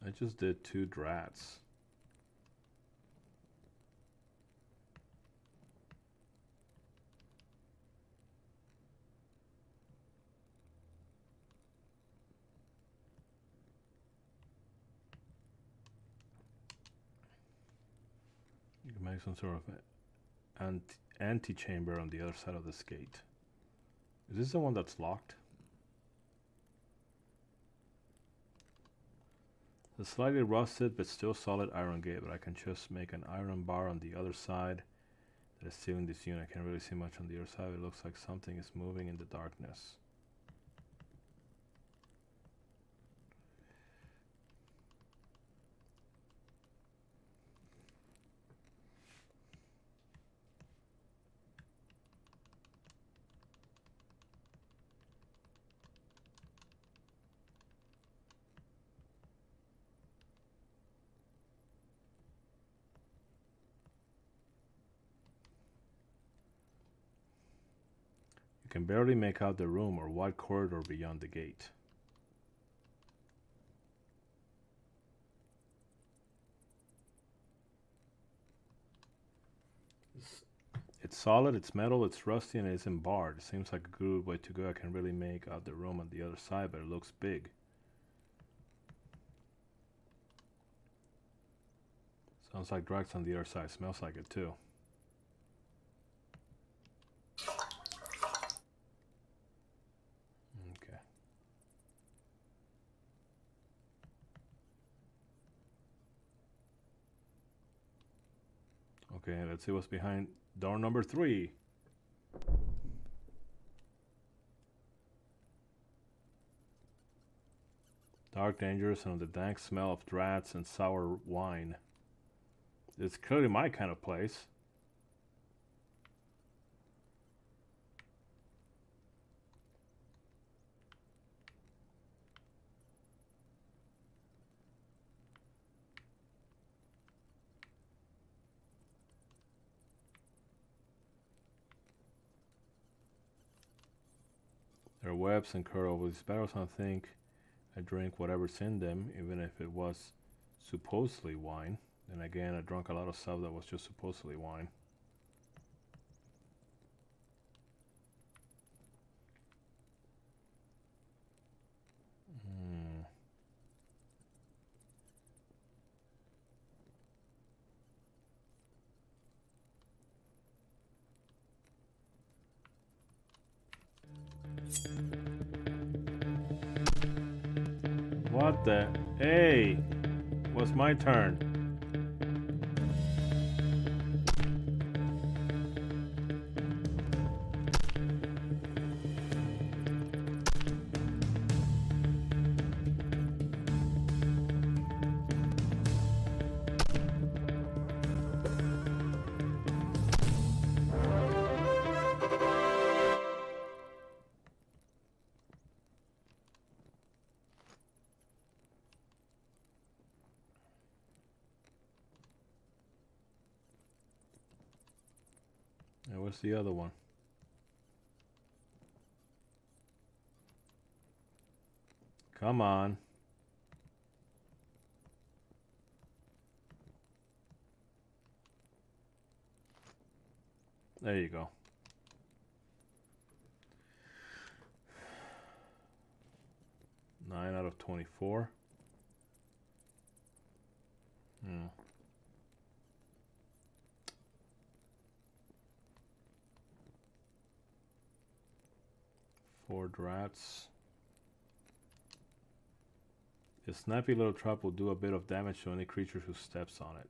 I just did 2 drats. You can make some sort of antechamber on the other side of this gate. Is this the one that's locked? The slightly rusted but still solid iron gate, but I can just make an iron bar on the other side that is sealing this unit. I can't really see much on the other side. It looks like something is moving in the darkness. You can barely make out the room or wide corridor beyond the gate. It's solid, it's metal, it's rusty, and it isn't barred. It seems like a good way to go. I can really make out the room on the other side, but it looks big. Sounds like drugs on the other side. Smells like it too. Okay, let's see what's behind door number 3. Dark, dangerous, and the dank smell of drats and sour wine. It's clearly my kind of place. Their webs and curl with these barrels. I think I drink whatever's in them, even if it was supposedly wine. Then again, I drank a lot of stuff that was just supposedly wine. What the? Hey! Was my turn. And what's the other one? Come on. There you go. Nine out of 24. Four drats. The snappy little trap will do a bit of damage to any creature who steps on it.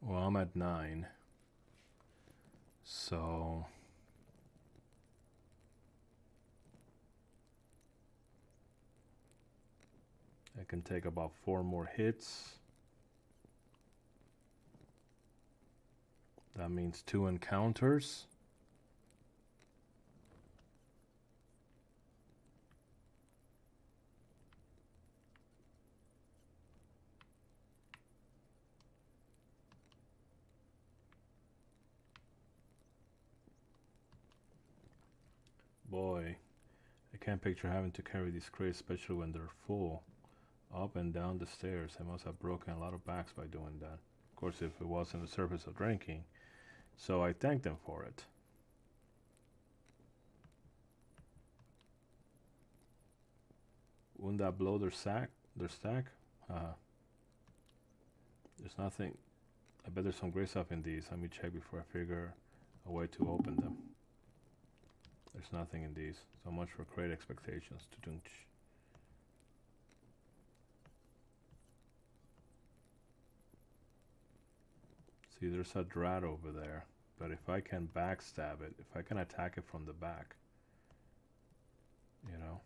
Well, I'm at 9. So I can take about 4 more hits. That means 2 encounters. Boy, I can't picture having to carry these crates, especially when they're full. Up and down the stairs. I must have broken a lot of backs by doing that. Of course, if it wasn't the surface of drinking. So I thanked them for it. Wouldn't that blow their stack? There's nothing. I bet there's some great stuff in these. Let me check before I figure a way to open them. There's nothing in these. So much for great expectations. DUNG. See, there's a drat over there. But if I can backstab it, if I can attack it from the back, you know.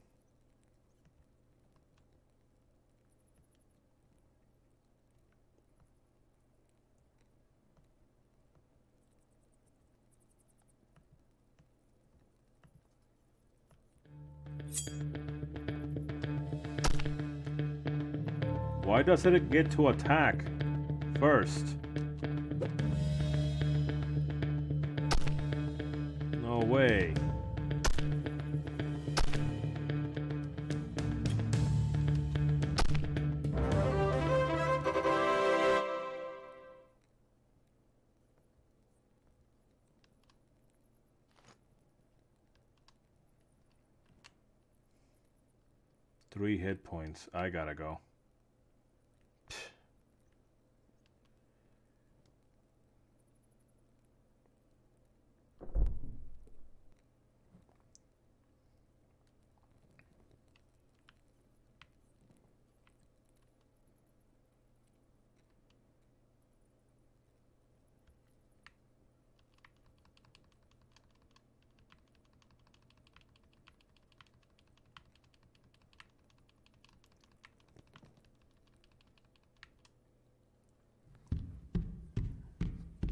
Why doesn't it get to attack first? No way. Three hit points. I gotta go.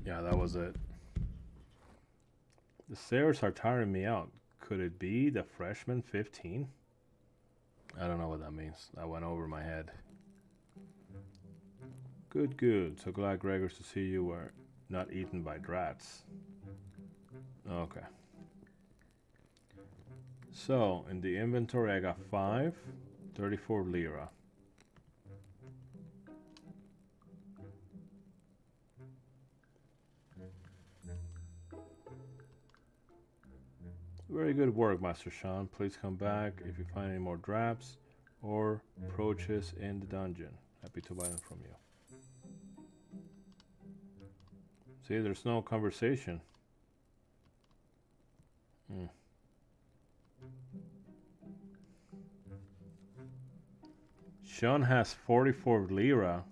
Yeah, that was it. The stairs are tiring me out. Could it be the freshman 15? I don't know what that means. That went over my head. Good, good. So glad, Gregors, to see you were not eaten by drats. Okay. So, in the inventory I got 5, 34 lira. Very good work, Master Sean. Please come back if you find any more drafts or approaches in the dungeon. Happy to buy them from you. See, there's no conversation. Sean has 44 lira.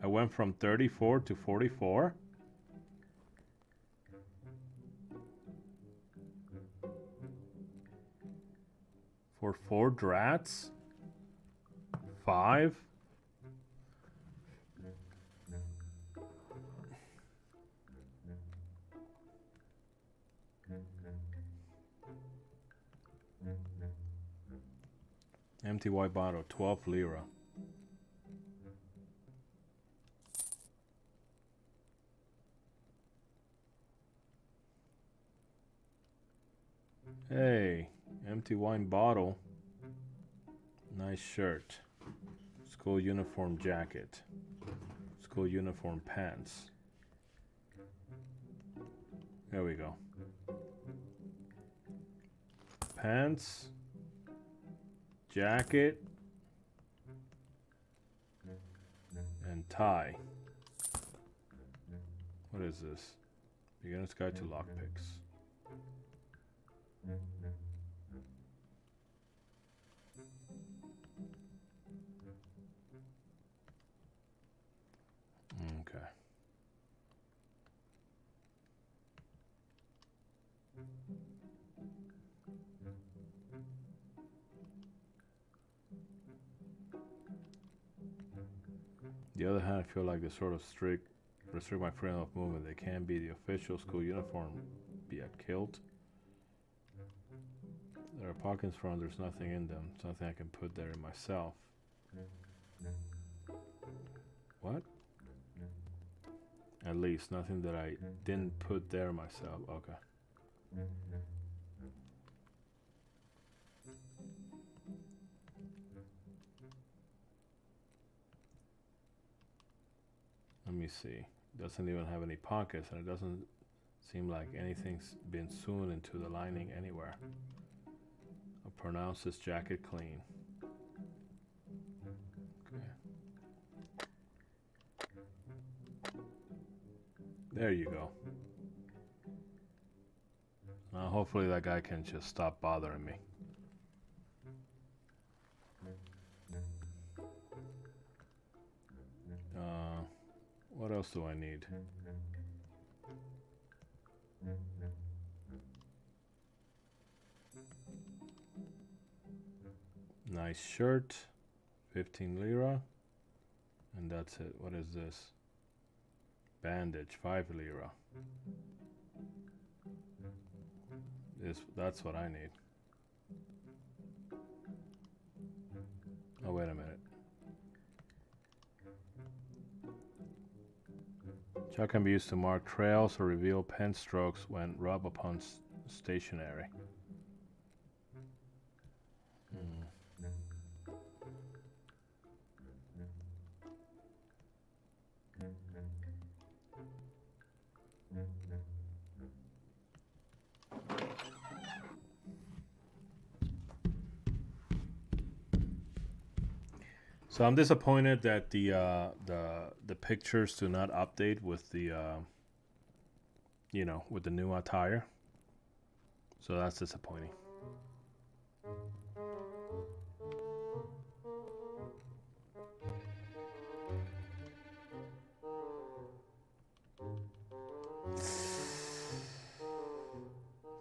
I went from 34 to 44. For 4 drats? 5? Empty white bottle, 12 lira. Hey, empty wine bottle. Nice shirt. School uniform jacket. School uniform pants. There we go. Pants. Jacket. And tie. What is this? Beginner's Guide to Lockpicks. Okay. The other hand, I feel like they sort of restrict my freedom of movement. They can't be the official school uniform, be a kilt. There are pockets front, there's nothing in them. Something I can put there in myself. What? At least, nothing that I didn't put there myself. Okay. Let me see. It doesn't even have any pockets, and it doesn't seem like anything's been sewn into the lining anywhere. I'll pronounce this jacket clean. Okay. There you go. Hopefully that guy can just stop bothering me. What else do I need? Nice shirt, 15 lira, and that's it. What is this? Bandage, 5 lira. That's what I need. Oh, wait a minute. Chalk can be used to mark trails or reveal pen strokes when rubbed upon stationery. So I'm disappointed that the pictures do not update with the with the new attire. So that's disappointing.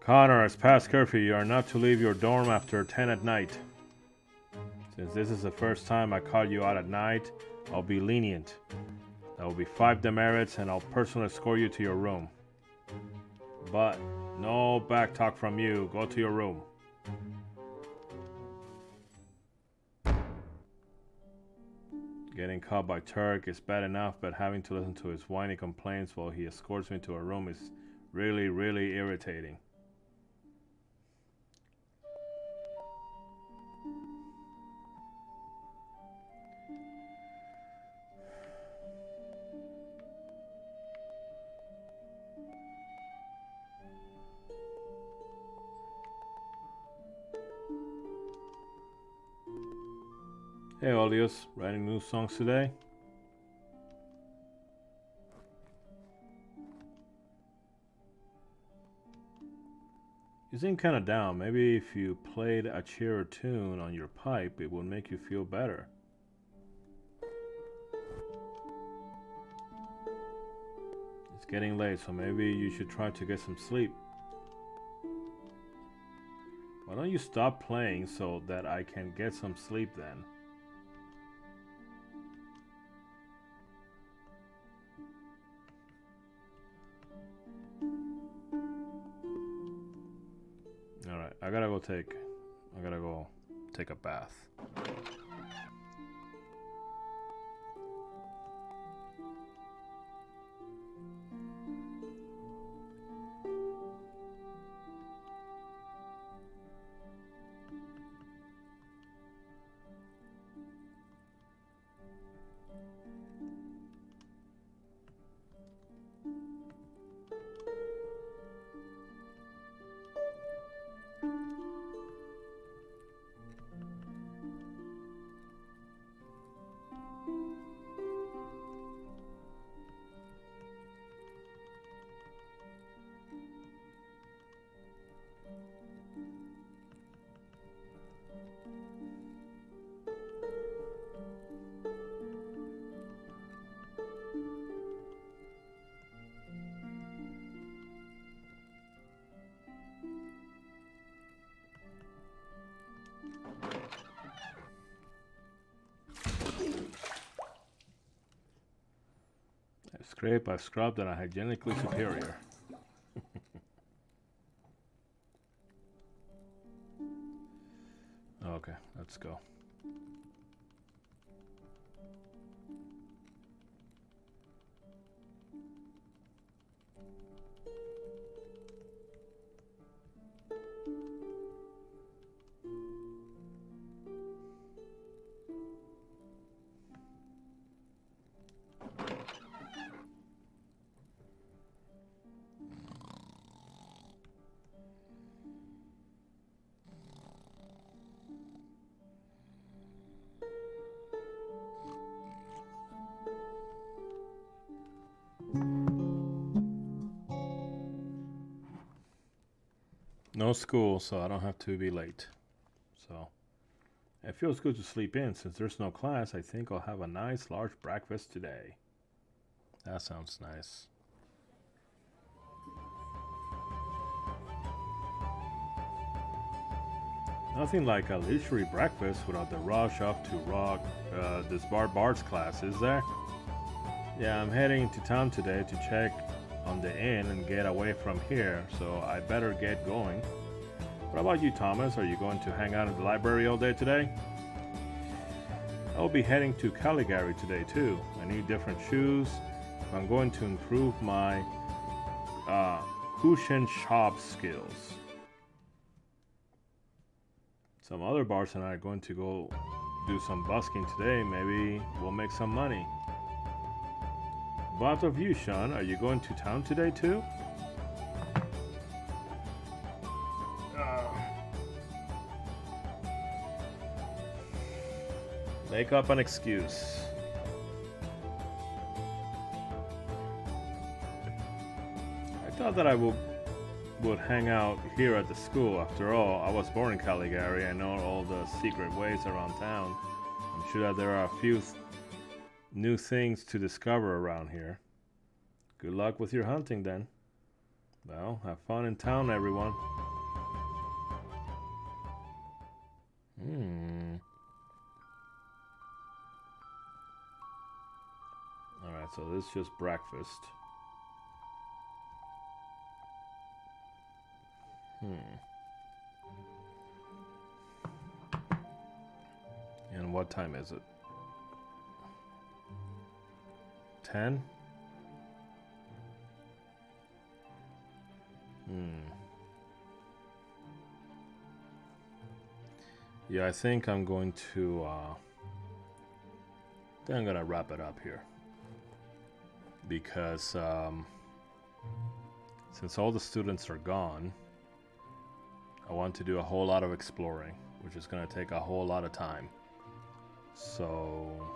Connor, it's past curfew. You are not to leave your dorm after 10 at night. Since this is the first time I caught you out at night, I'll be lenient. That will be 5 demerits, and I'll personally escort you to your room. But no back talk from you. Go to your room. Getting caught by Turk is bad enough, but having to listen to his whiny complaints while he escorts me to a room is really, really irritating. Hey Olius, writing new songs today? You seem kinda down. Maybe if you played a cheerer tune on your pipe, it would make you feel better. It's getting late, so maybe you should try to get some sleep. Why don't you stop playing so that I can get some sleep then? Alright, I gotta go take a bath. Scrape, I scrubbed, and I hygienically superior. Okay, let's go. No school, so I don't have to be late. So it feels good to sleep in. Since there's no class, I think I'll have a nice large breakfast today. That sounds nice. Nothing like a leisurely breakfast without the rush off to rock this Bard's class, is there? Yeah, I'm heading to town today to check on the inn and get away from here, so I better get going. What about you, Thomas? Are you going to hang out in the library all day today? I'll be heading to Caligari today too. I need different shoes. I'm going to improve my cushion shop skills. Some other bars and I are going to go do some busking today. Maybe we'll make some money. Both of you, Sean, are you going to town today too? Make up an excuse. I thought that I would hang out here at the school. After all, I was born in Caligari. I know all the secret ways around town. I'm sure that there are a few new things to discover around here. Good luck with your hunting then. Well, have fun in town, everyone. Alright, so this is just breakfast. And what time is it? 10? Yeah, I think I'm going to then I'm gonna wrap it up here, because since all the students are gone, I want to do a whole lot of exploring, which is gonna take a whole lot of time. So,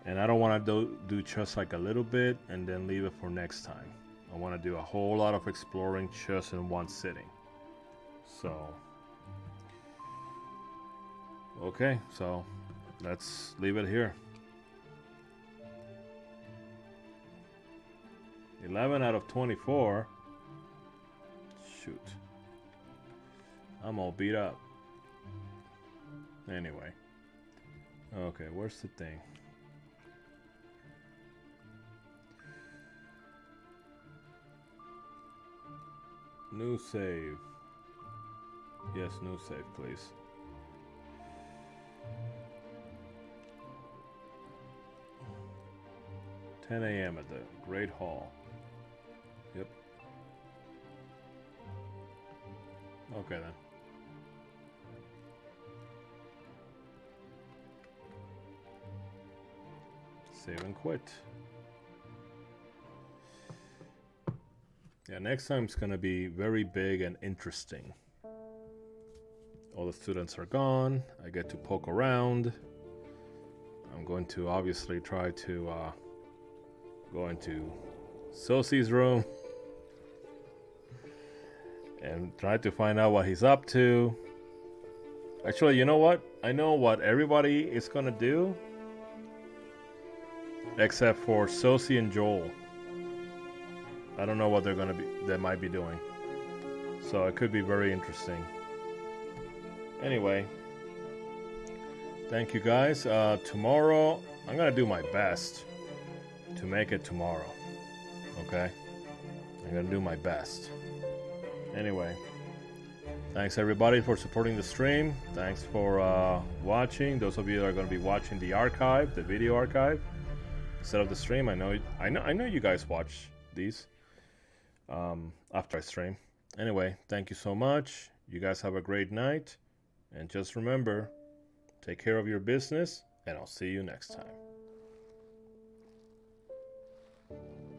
and I don't want to do just like a little bit and then leave it for next time. I want to do a whole lot of exploring just in one sitting. So, okay, so let's leave it here. 11 out of 24. Shoot. I'm all beat up. Anyway. Okay, where's the thing? New save. Yes, new save, please. $10 a.m. at the Great Hall. Yep. Okay then. Save and quit. Yeah, next time it's gonna be very big and interesting. All the students are gone. I get to poke around. I'm going to obviously try to go into Sosie's room and try to find out what he's up to. Actually, you know what? I know what everybody is gonna do, except for Sosie and Joel. I don't know what they might be doing. So it could be very interesting. Anyway, thank you guys. Tomorrow, I'm gonna do my best to make it tomorrow. Okay? I'm gonna do my best. Anyway, thanks everybody for supporting the stream. Thanks for watching. Those of you that are gonna be watching the archive, the video archive, instead of the stream. I know you guys watch these after I stream. Anyway, thank you so much. You guys have a great night, and just remember, take care of your business, and I'll see you next time.